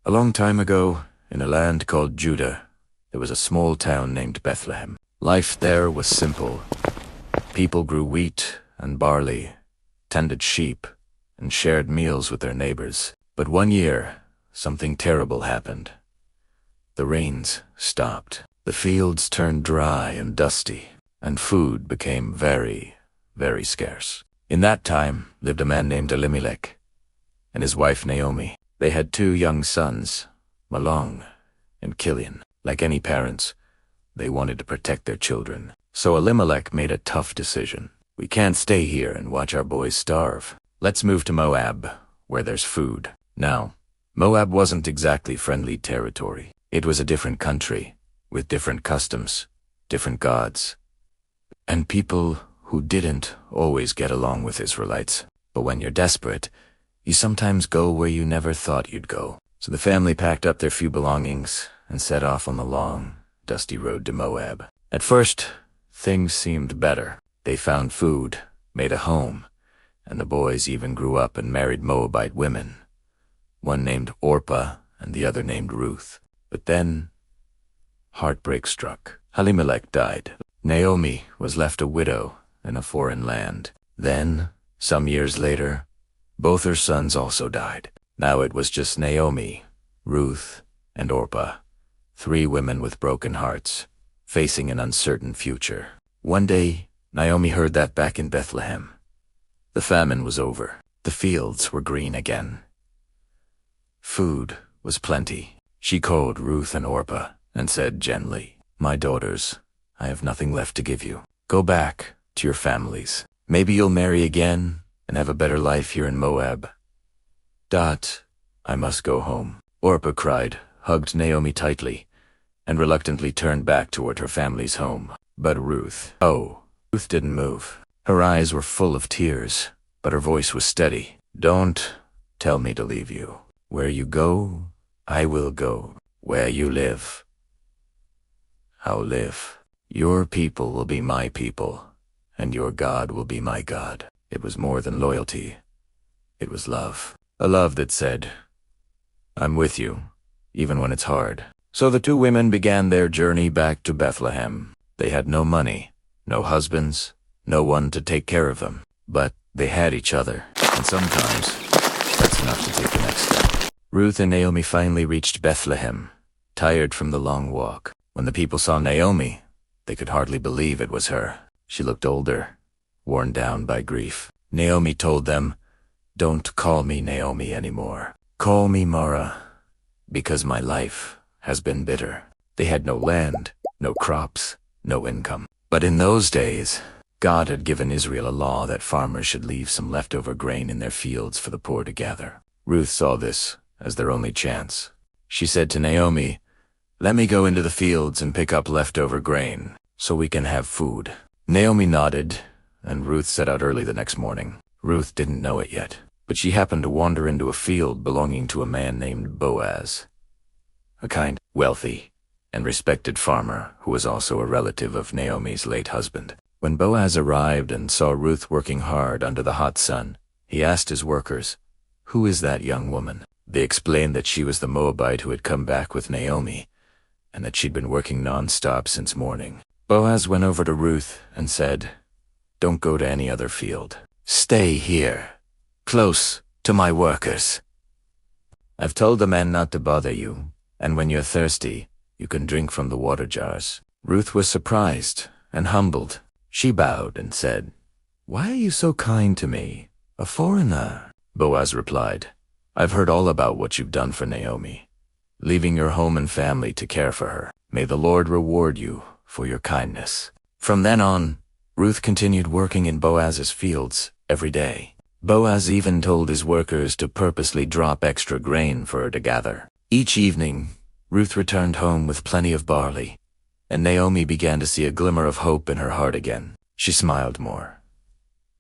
A long time ago, in a land called Judah, there was a small town named Bethlehem. Life there was simple. People grew wheat and barley, tended sheep, and shared meals with their neighbors. But one year, something terrible happened. The rains stopped. The fields turned dry and dusty, and food became very, very scarce. In that time lived a man named Elimelech and his wife Naomi. They had 2 young sons, Malong and Kilian. Like any parents, they wanted to protect their children. So Elimelech made a tough decision. We can't stay here and watch our boys starve. Let's move to Moab, where there's food. Now, Moab wasn't exactly friendly territory. It was a different country, with different customs, different gods, and people who didn't always get along with Israelites. But when you're desperate, you sometimes go where you never thought you'd go. So the family packed up their few belongings and set off on the long, dusty road to Moab. At first, things seemed better. They found food, made a home, and the boys even grew up and married Moabite women, one named Orpah and the other named Ruth. But then, heartbreak struck. Elimelech died. Naomi was left a widow in a foreign land. Then, some years later, both her sons also died. Now it was just Naomi, Ruth, and Orpah, 3 women with broken hearts, facing an uncertain future. One day, Naomi heard that back in Bethlehem, the famine was over. The fields were green again. Food was plenty. She called Ruth and Orpah and said gently, "My daughters, I have nothing left to give you. Go back to your families. Maybe you'll marry again and have a better life here in Moab." I must go home." Orpah cried, hugged Naomi tightly, and reluctantly turned back toward her family's home. But Ruth didn't move. Her eyes were full of tears, but her voice was steady. "Don't tell me to leave you. Where you go, I will go. Where you live, I'll live. Your people will be my people, and your God will be my God." It was more than loyalty. It was love. A love that said, "I'm with you, even when it's hard." So the 2 women began their journey back to Bethlehem. They had no money, no husbands, no one to take care of them. But they had each other, and sometimes that's enough to take the next step. Ruth and Naomi finally reached Bethlehem, tired from the long walk. When the people saw Naomi, they could hardly believe it was her. She looked older, worn down by grief. Naomi told them, "Don't call me Naomi anymore. Call me Mara, because my life has been bitter." They had no land, no crops, no income. But in those days, God had given Israel a law that farmers should leave some leftover grain in their fields for the poor to gather. Ruth saw this as their only chance. She said to Naomi, "Let me go into the fields and pick up leftover grain, so we can have food." Naomi nodded, and Ruth set out early the next morning. Ruth didn't know it yet, but she happened to wander into a field belonging to a man named Boaz, a kind, wealthy, and respected farmer who was also a relative of Naomi's late husband. When Boaz arrived and saw Ruth working hard under the hot sun, he asked his workers, "Who is that young woman?" They explained that she was the Moabite who had come back with Naomi, and that she'd been working non-stop since morning. Boaz went over to Ruth and said, "Don't go to any other field. Stay here, close to my workers. I've told the men not to bother you, and when you're thirsty, you can drink from the water jars." Ruth was surprised and humbled. She bowed and said, "Why are you so kind to me, a foreigner?" Boaz replied, "I've heard all about what you've done for Naomi, leaving your home and family to care for her. May the Lord reward you for your kindness." From then on, Ruth continued working in Boaz's fields every day. Boaz even told his workers to purposely drop extra grain for her to gather. Each evening, Ruth returned home with plenty of barley, and Naomi began to see a glimmer of hope in her heart again. She smiled more.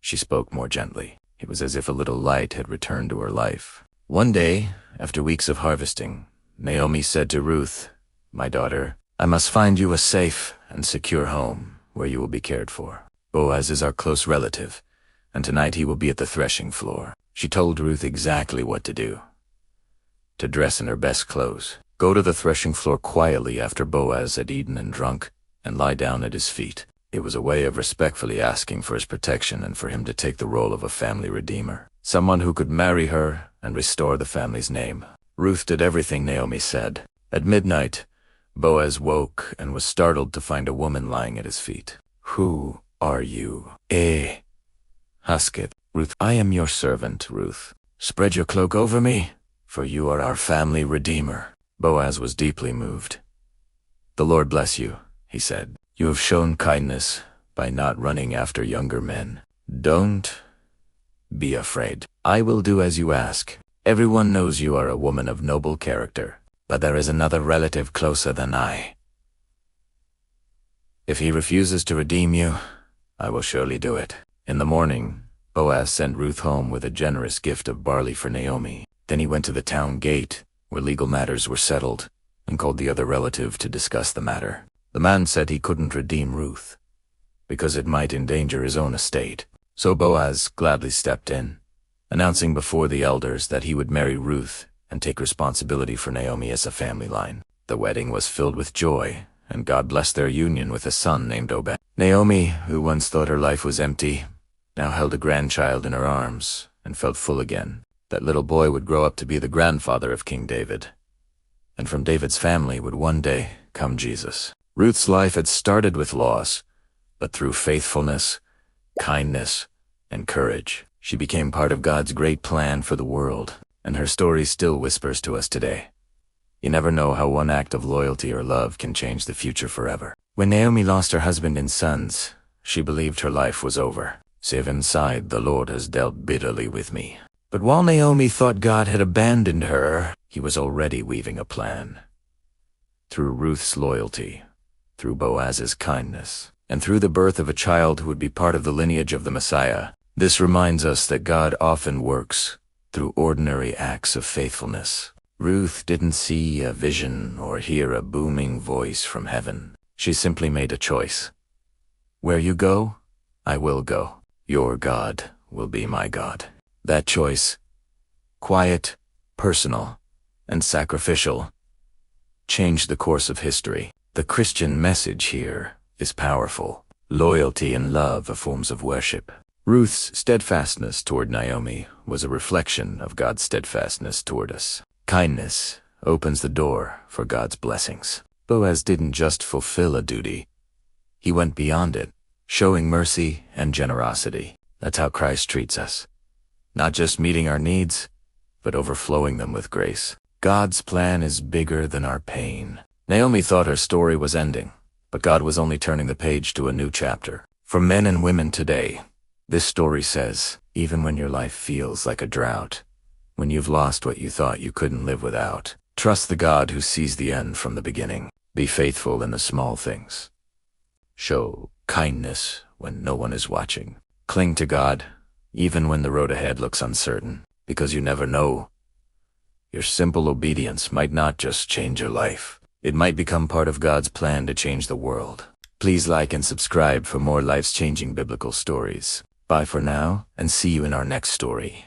She spoke more gently. It was as if a little light had returned to her life. One day, after weeks of harvesting, Naomi said to Ruth, "My daughter, I must find you a safe and secure home where you will be cared for. Boaz is our close relative, and tonight he will be at the threshing floor." She told Ruth exactly what to do. to dress in her best clothes, go to the threshing floor quietly after Boaz had eaten and drunk, and lie down at his feet. It was a way of respectfully asking for his protection and for him to take the role of a family redeemer, someone who could marry her and restore the family's name. Ruth did everything Naomi said. At midnight, Boaz woke and was startled to find a woman lying at his feet. "Who are you?" Husketh. Ruth. "I am your servant, Ruth. Spread your cloak over me, for you are our family redeemer." Boaz was deeply moved. "The Lord bless you," he said. "You have shown kindness by not running after younger men. Don't be afraid. I will do as you ask. Everyone knows you are a woman of noble character, but there is another relative closer than I. If he refuses to redeem you, I will surely do it." In the morning, Boaz sent Ruth home with a generous gift of barley for Naomi. Then he went to the town gate, where legal matters were settled, and called the other relative to discuss the matter. The man said he couldn't redeem Ruth, because it might endanger his own estate. So Boaz gladly stepped in, announcing before the elders that he would marry Ruth and take responsibility for Naomi as a family line. The wedding was filled with joy, and God blessed their union with a son named Obed. Naomi, who once thought her life was empty, now held a grandchild in her arms and felt full again. That little boy would grow up to be the grandfather of King David, and from David's family would one day come Jesus. Ruth's life had started with loss, but through faithfulness, kindness, and courage, she became part of God's great plan for the world, and her story still whispers to us today. You never know how one act of loyalty or love can change the future forever. When Naomi lost her husband and sons, she believed her life was over. Save inside, the Lord has dealt bitterly with me. But while Naomi thought God had abandoned her, he was already weaving a plan. Through Ruth's loyalty, through Boaz's kindness, and through the birth of a child who would be part of the lineage of the Messiah, this reminds us that God often works through ordinary acts of faithfulness. Ruth didn't see a vision or hear a booming voice from heaven. She simply made a choice. Where you go, I will go. Your God will be my God. That choice, quiet, personal, and sacrificial, changed the course of history. The Christian message here is powerful. Loyalty and love are forms of worship. Ruth's steadfastness toward Naomi was a reflection of God's steadfastness toward us. Kindness opens the door for God's blessings. Boaz didn't just fulfill a duty. He went beyond it, showing mercy and generosity. That's how Christ treats us. Not just meeting our needs, but overflowing them with grace. God's plan is bigger than our pain. Naomi thought her story was ending, but God was only turning the page to a new chapter. For men and women today, this story says, even when your life feels like a drought, when you've lost what you thought you couldn't live without, trust the God who sees the end from the beginning. Be faithful in the small things. Show kindness when no one is watching. Cling to God, even when the road ahead looks uncertain, because you never know. Your simple obedience might not just change your life. It might become part of God's plan to change the world. Please like and subscribe for more life-changing biblical stories. Bye for now, and see you in our next story.